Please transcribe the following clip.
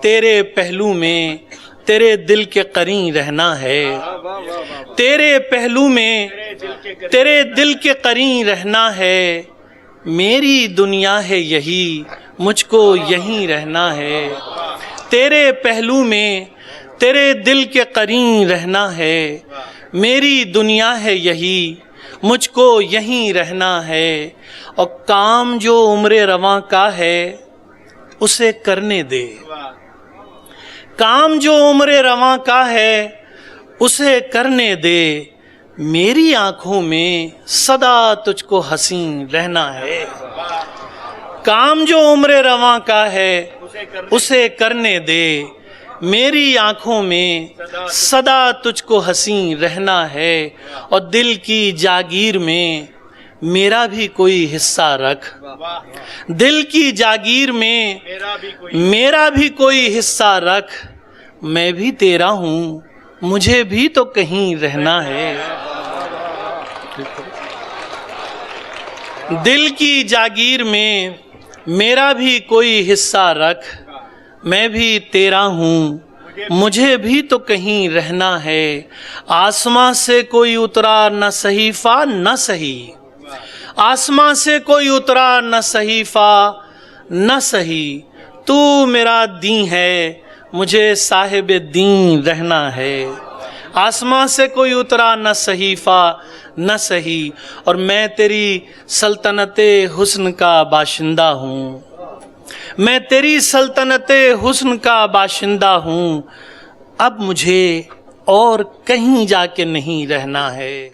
تیرے پہلو میں تیرے دل کے قرین رہنا ہے، تیرے پہلو میں تیرے دل کے قرین رہنا ہے، میری دنیا ہے یہی مجھ کو یہیں رہنا ہے، تیرے پہلو میں تیرے دل کے قرین رہنا ہے، میری دنیا ہے یہی مجھ کو یہیں رہنا ہے، اور کام جو عمر رواں کا ہے اسے کرنے دے، کام جو عمر رواں کا ہے اسے کرنے دے، میری آنکھوں میں سدا تجھ کو حسین رہنا ہے، کام جو عمر رواں کا ہے اسے کرنے دے، میری آنکھوں میں سدا تجھ کو حسین رہنا ہے، اور دل کی جاگیر میں میرا بھی کوئی حصہ رکھ، دل کی جاگیر میں میرا بھی کوئی حصہ رکھ، میں بھی تیرا ہوں مجھے بھی تو کہیں رہنا ہے، دل کی جاگیر میں میرا بھی کوئی حصہ رکھ، میں بھی تیرا ہوں مجھے بھی تو کہیں رہنا ہے، آسماں سے کوئی اترا نہ صحیفہ نہ سہی، آسماں سے کوئی اترا نہ صحیفہ نہ سہی، تو میرا دین ہے مجھے صاحب دین رہنا ہے، آسماں سے کوئی اترا نہ صحیفہ نہ سہی، اور میں تیری سلطنت حسن کا باشندہ ہوں، میں تیری سلطنت حسن کا باشندہ ہوں، اب مجھے اور کہیں جا کے نہیں رہنا ہے۔